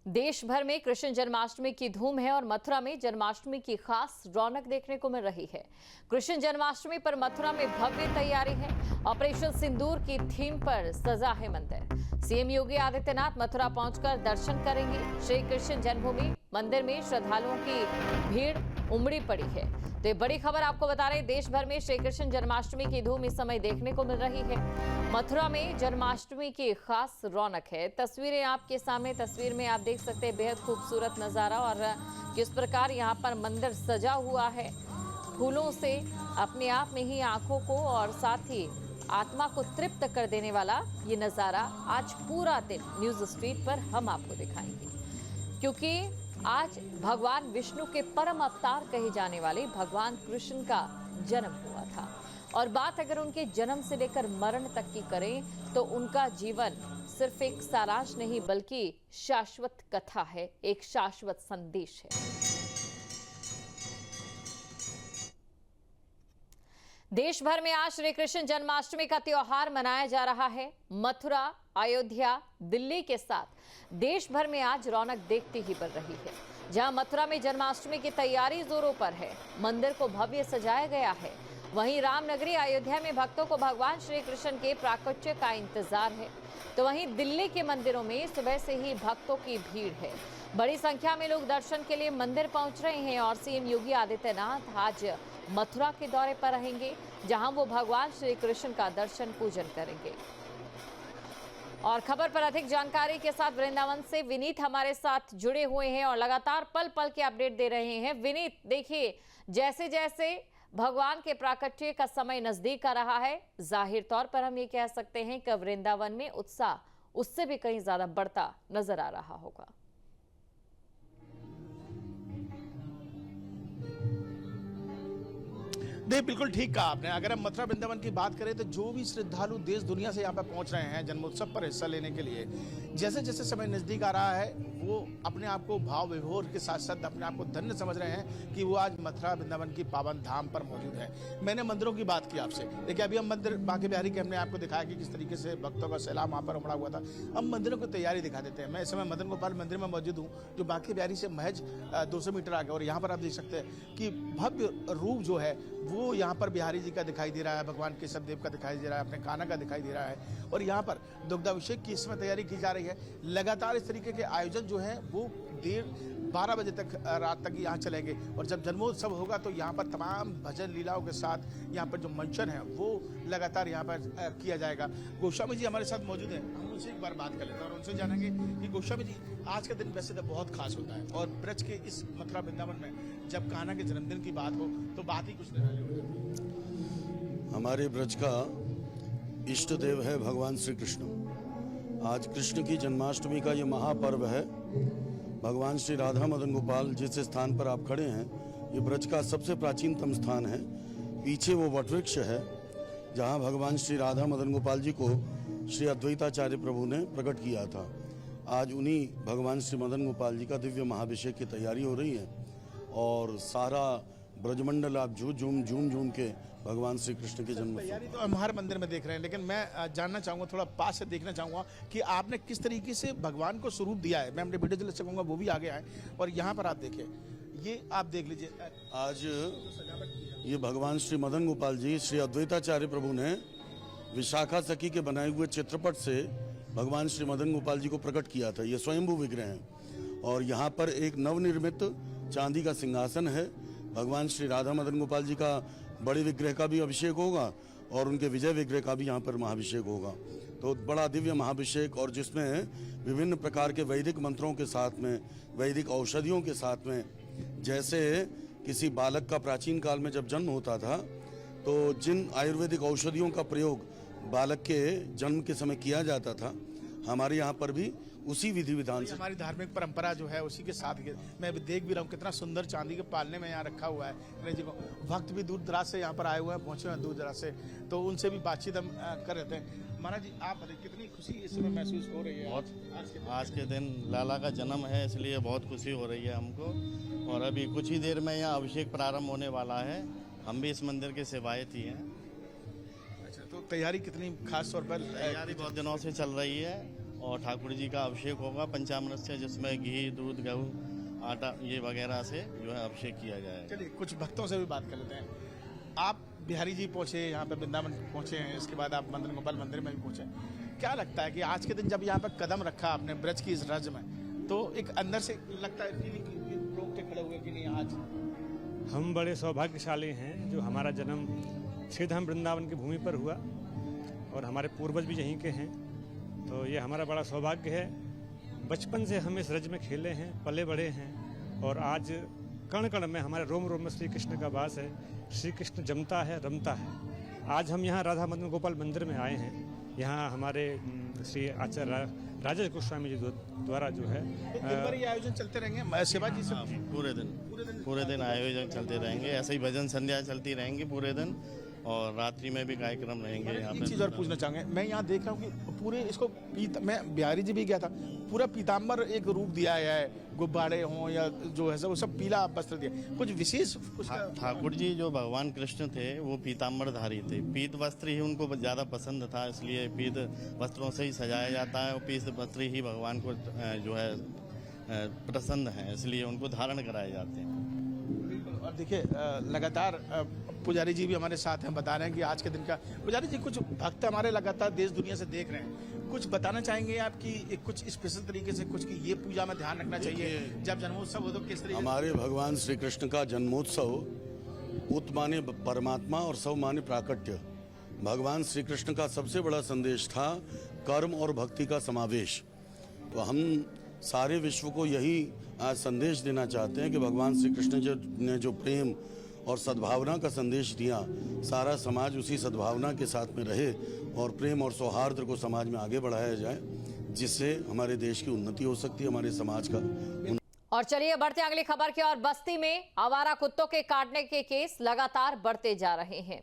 देश भर में कृष्ण जन्माष्टमी की धूम है और मथुरा में जन्माष्टमी की खास रौनक देखने को मिल रही है। कृष्ण जन्माष्टमी पर मथुरा में भव्य तैयारी है। ऑपरेशन सिंदूर की थीम पर सजा है मंदिर। सीएम योगी आदित्यनाथ मथुरा पहुंचकर दर्शन करेंगे। श्री कृष्ण जन्मभूमि मंदिर में श्रद्धालुओं की भीड़ उमड़ी पड़ी है। तो ये बड़ी खबर आपको बता रहे हैं, देश भर में श्री कृष्ण जन्माष्टमी की धूम इस समय देखने को मिल रही है। मथुरा में जन्माष्टमी की खास रौनक है। तस्वीरें आपके सामने, तस्वीर में आप देख सकते हैं बेहद खूबसूरत नजारा और किस प्रकार यहाँ पर मंदिर सजा हुआ है फूलों से। अपने आप में ही आंखों को और साथ ही आत्मा को तृप्त कर देने वाला ये नजारा आज पूरा दिन न्यूज स्ट्रीट पर हम आपको दिखाएंगे, क्योंकि आज भगवान विष्णु के परम अवतार कहे जाने वाले भगवान कृष्ण का जन्म हुआ था। और बात अगर उनके जन्म से लेकर मरण तक की करें तो उनका जीवन सिर्फ एक सारांश नहीं बल्कि शाश्वत कथा है, एक शाश्वत संदेश है। देश भर में आज श्री कृष्ण जन्माष्टमी का त्योहार मनाया जा रहा है। मथुरा, अयोध्या, दिल्ली के साथ देश भर में आज रौनक देखती ही बढ़ रही है। जहां मथुरा में जन्माष्टमी की तैयारी जोरों पर है, मंदिर को भव्य सजाया गया है। वहीं रामनगरी अयोध्या में भक्तों को भगवान श्री कृष्ण के प्राकट्य का इंतजार है। तो वहीं दिल्ली के मंदिरों में सुबह से ही भक्तों की भीड़ है। बड़ी संख्या में लोग दर्शन के लिए मंदिर पहुंच रहे हैं और सीएम योगी आदित्यनाथ आज मथुरा के दौरे पर रहेंगे, जहां वो भगवान श्री कृष्ण का दर्शन पूजन करेंगे। और खबर पर अधिक जानकारी के साथ वृंदावन से विनीत हमारे साथ जुड़े हुए हैं और लगातार पल पल के अपडेट दे रहे हैं। विनीत, देखिए जैसे जैसे भगवान के प्राकट्य का समय नजदीक आ रहा है, जाहिर तौर पर हम ये कह सकते हैं कि वृंदावन में उत्साह उससे भी कहीं ज्यादा बढ़ता नजर आ रहा होगा। नहीं, बिल्कुल ठीक कहा आपने। अगर हम मथुरा वृंदावन की बात करें तो जो भी श्रद्धालु देश दुनिया से यहाँ पर पहुंच रहे हैं जन्मोत्सव पर हिस्सा लेने के लिए, जैसे जैसे समय नजदीक आ रहा है वो अपने आप को भाव विभोर के साथ साथ अपने आप को धन्य समझ रहे हैं कि वो आज मथुरा वृंदावन की पावन धाम पर मौजूद है। मैंने मंदिरों की बात की आपसे, देखिए अभी हम मंदिर बांके बिहारी के हमने आपको दिखाया कि किस तरीके से भक्तों का सैलाब वहाँ पर उमड़ा हुआ था। हम मंदिरों की तैयारी दिखा देते हैं। मैं इस समय मदन गोपाल मंदिर में मौजूद हूँ, जो बांके बिहारी से महज 200 मीटर आगे, और यहाँ पर आप देख सकते हैं कि भव्य रूप जो है वो यहाँ पर बिहारी जी का दिखाई दे रहा है, भगवान केशव देव का दिखाई दे रहा है, अपने कान्हा का दिखाई दे रहा है। और यहाँ पर दुग्धाभिषेक की इसमें तैयारी की जा रही है। लगातार इस तरीके के आयोजन जो है वो देर 12 बजे तक रात तक यहाँ चलेंगे। और जब जन्मोत्सव होगा तो यहाँ पर तमाम भजन लीलाओं के साथ यहाँ पर जो मंचन है वो लगातार यहाँ पर किया जाएगा। गोस्वामी जी हमारे साथ मौजूद हैं, हम उनसे एक बार बात कर लेते हैं और उनसे जानेंगे कि गोस्वामी जी, आज का दिन वैसे तो बहुत खास होता है और ब्रज के इस मथुरा वृंदावन में जब कान्हा के जन्मदिन की बात हो तो बात ही कुछ नहीं होती। हमारे ब्रज का इष्ट देव है भगवान श्री कृष्ण। आज कृष्ण की जन्माष्टमी का ये महापर्व है। भगवान श्री राधा मदन गोपाल जिस स्थान पर आप खड़े हैं, ये ब्रज का सबसे प्राचीनतम स्थान है। पीछे वो वटवृक्ष है जहाँ भगवान श्री राधा मदन गोपाल जी को श्री अद्वैताचार्य प्रभु ने प्रकट किया था। आज उन्हीं भगवान श्री मदन गोपाल जी का दिव्य महाभिषेक की तैयारी हो रही है और सारा ब्रजमंडल आप झूम झूम के भगवान श्री कृष्ण के जन्म तैयारी तो हम हर मंदिर में देख रहे हैं, लेकिन मैं जानना चाहूँगा, थोड़ा पास से देखना चाहूँगा कि आपने किस तरीके से भगवान को स्वरूप दिया है। मैं अपने वीडियो चला सकूँगा, वो भी आगे आए और यहाँ पर आप देखिए, ये आप देख लीजिए। आज ये भगवान श्री मदन गोपाल जी श्री अद्वैताचार्य प्रभु ने विशाखा सखी के बनाए हुए चित्रपट से भगवान श्री मदन गोपाल जी को प्रकट किया था। ये स्वयंभू विग्रह है और यहाँ पर एक नवनिर्मित चांदी का सिंहासन है। भगवान श्री राधा मदन गोपाल जी का बड़े विग्रह का भी अभिषेक होगा और उनके विजय विग्रह का भी यहाँ पर महाभिषेक होगा। तो बड़ा दिव्य महाभिषेक, और जिसमें विभिन्न प्रकार के वैदिक मंत्रों के साथ में, वैदिक औषधियों के साथ में, जैसे किसी बालक का प्राचीन काल में जब जन्म होता था तो जिन आयुर्वेदिक औषधियों का प्रयोग बालक के जन्म के समय किया जाता था, हमारे यहाँ पर भी उसी विधि विधान से हमारी धार्मिक परंपरा जो है उसी के साथ मैं भी देख भी रहा हूँ कितना सुंदर चांदी के पालने में यहाँ रखा हुआ है गणेश जी को। भक्त भी दूर दराज से यहाँ पर आए हुए हैं, पहुंचे हुए हैं दूर दराज से, तो उनसे भी बातचीत हम कर रहे थे। महाराज जी, आप बताइए कितनी खुशी इस समय महसूस हो रही है? बहुत आज के दिन लाला का जन्म है, इसलिए बहुत खुशी हो रही है हमको। और अभी कुछ ही देर में यहाँ अभिषेक प्रारंभ होने वाला है। हम भी इस मंदिर के सेवायत ही हैं। अच्छा, तो तैयारी कितनी खास तौर पर? तैयारी बहुत दिनों से चल रही है और ठाकुर जी का अभिषेक होगा पंचामृत से, जिसमें घी, दूध, गेहूँ, आटा ये वगैरह से जो है अभिषेक किया जाएगा। चलिए कुछ भक्तों से भी बात कर लेते हैं। आप बिहारी जी पहुंचे, यहाँ पे वृंदावन पहुंचे हैं, इसके बाद आप मदन गोपाल मंदिर में भी पहुंचे। क्या लगता है कि आज के दिन जब यहाँ पे कदम रखा आपने ब्रज की इस रज में, तो एक अंदर से लगता है कि रोकते खड़े हुए कि नहीं आज हम बड़े सौभाग्यशाली हैं जो हमारा जन्म श्रीधाम वृंदावन की भूमि पर हुआ और हमारे पूर्वज भी यहीं के हैं, तो ये हमारा बड़ा सौभाग्य है। बचपन से हम इस रज में खेले हैं, पले बड़े हैं और आज कण कण में हमारे रोम रोम में श्री कृष्ण का वास है। श्री कृष्ण जमता है, रमता है। आज हम यहाँ राधा मदन गोपाल मंदिर में आए हैं। यहाँ हमारे श्री आचार्य राजेश गोस्वामी जी द्वारा जो है दिन भर ये आयोजन चलते रहेंगे सेवा जी से? पूरे दिन आयोजन चलते रहेंगे, ऐसे ही भजन संध्या चलती रहेंगी पूरे दिन और रात्रि में भी कार्यक्रम रहेंगे यहाँ पे। एक चीज और पूछना चाहूंगा, मैं यहाँ देख रहा हूँ कि पूरे इसको मैं बिहारी जी भी गया था, पूरा पीताम्बर एक रूप दिया गया है, गुब्बारे हों या जो है सब, वो सब पीला वस्त्र दिया। कुछ विशेष ठाकुर जी जो भगवान कृष्ण थे वो पीताम्बर धारी थे, पीत वस्त्र ही उनको ज़्यादा पसंद था, इसलिए पीत वस्त्रों से ही सजाया जाता है और पीत वस्त्र ही भगवान को जो है प्रसन्न है, इसलिए उनको धारण कराए जाते हैं। और देखिए लगातार पुजारी जी भी हमारे साथ हैं, बता रहे हैं कि आज के दिन का, पुजारी जी कुछ भक्त हमारे लगातार देश दुनिया से देख रहे हैं, कुछ बताना चाहेंगे आपकी एक कुछ स्पेशल तरीके से कुछ कि ये पूजा में ध्यान रखना चाहिए जब जन्मोत्सव हो तो किस तरीके? हमारे भगवान श्री कृष्ण का जन्मोत्सव उत माने परमात्मा और सव माने प्राकट्य। भगवान श्री कृष्ण का सबसे बड़ा संदेश था कर्म और भक्ति का समावेश। तो हम सारे विश्व को यही आज संदेश देना चाहते हैं कि भगवान श्री कृष्ण ने जो प्रेम और सद्भावना का संदेश दिया, सारा समाज उसी सद्भावना के साथ में रहे और प्रेम और सौहार्द को समाज में आगे बढ़ाया जाए, जिससे हमारे देश की उन्नति हो सकती है, हमारे समाज का। और चलिए बढ़ते अगली खबर की ओर। बस्ती में आवारा कुत्तों के काटने के केस लगातार बढ़ते जा रहे हैं।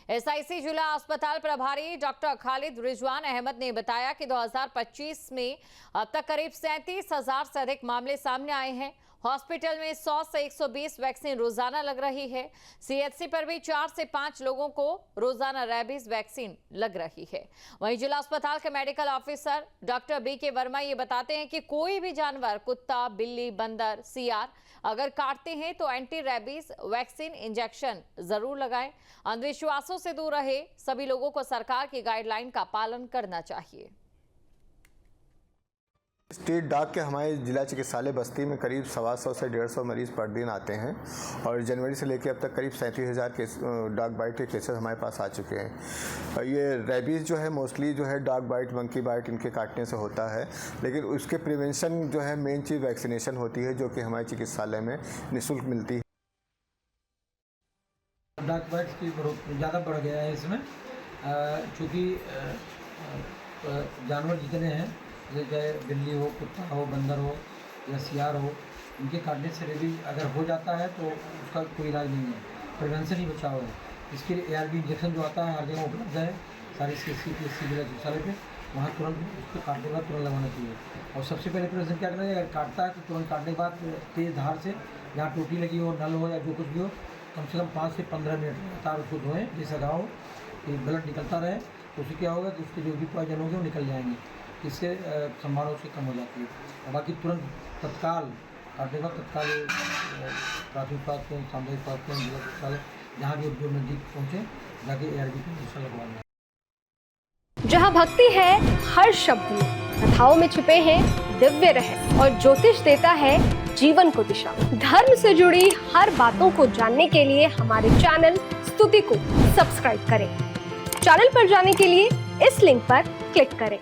एसआईसी जिला अस्पताल प्रभारी डॉक्टर खालिद रिजवान अहमद ने बताया कि 2025 में अब तक करीब 37,000 से अधिक मामले सामने आए हैं। हॉस्पिटल में 100 से 120 वैक्सीन रोजाना लग रही है। सीएचसी पर भी 4 से 5 लोगों को रोजाना रैबीज वैक्सीन लग रही है। वहीं जिला अस्पताल के medical officer doctor BK Verma ये बताते हैं कि कोई भी जानवर, कुत्ता, बिल्ली, बंदर, सियार अगर काटते हैं तो एंटी रैबीज वैक्सीन इंजेक्शन जरूर लगाएं। अंधविश्वासों से दूर रहे, सभी लोगों को सरकार की गाइडलाइन का पालन करना चाहिए। स्टेट डाक के हमारे जिला चिकित्सालय बस्ती में करीब 125 से 150 मरीज पर दिन आते हैं और जनवरी से लेकर अब तक करीब 37,000 केस डॉग बाइट के केसेस हमारे पास आ चुके हैं। ये रैबीज़ जो है मोस्टली जो है डॉग बाइट, मंकी बाइट इनके काटने से होता है, लेकिन उसके प्रिवेंशन जो है मेन चीज़ वैक्सीनेशन होती है, जो कि हमारे चिकित्सालय में निःशुल्क मिलती है। डॉग बाइट्स की ज़्यादा बढ़ गया है इसमें, चूँकि जानवर जितने हैं, जैसे चाहे बिल्ली हो, कुत्ता हो, बंदर हो या सियार हो, इनके काटने से रेबीज अगर हो जाता है तो उसका कोई इलाज नहीं है, प्रिवेंशन ही बचाव है। इसके लिए ARV इंजेक्शन जो आता है हर जगह उपलब्ध है, सारी CSC PSC जिला चिकित्सालय पे, वहाँ तुरंत उसको काटने के बाद तुरंत लगाना चाहिए। और सबसे पहले प्रिवेंशन क्या करना है, अगर काटता है तो तुरंत काटने के बाद तेज़ धार से, जहाँ टोटी लगी हो, नल हो या जो कुछ भी हो, कम से कम 5 से 15 मिनट लगातार उसको धोएँ, जैसा घाव ब्लड निकलता रहे, तो उससे क्या होगा कि उसके जो भी पॉइजन होंगे वो निकल जाएंगे, इससे संभावना उसकी कम हो जाती है। और बाकी तुरंत तत्काल काटने का तत्काल प्राथमिक स्वास्थ्य केंद्र, सामुदायिक स्वास्थ्य केंद्र, जिला चिकित्सालय, जहाँ भी जो नज़दीक पहुँचे जाके ARV का इंजेक्शन लगवाना। जहाँ भक्ति है हर शब्द में, कथाओं में छुपे हैं दिव्य रहस्य और ज्योतिष देता है जीवन को दिशा। धर्म से जुड़ी हर बातों को जानने के लिए हमारे चैनल स्तुति को सब्सक्राइब करें। चैनल पर जाने के लिए इस लिंक पर क्लिक करें।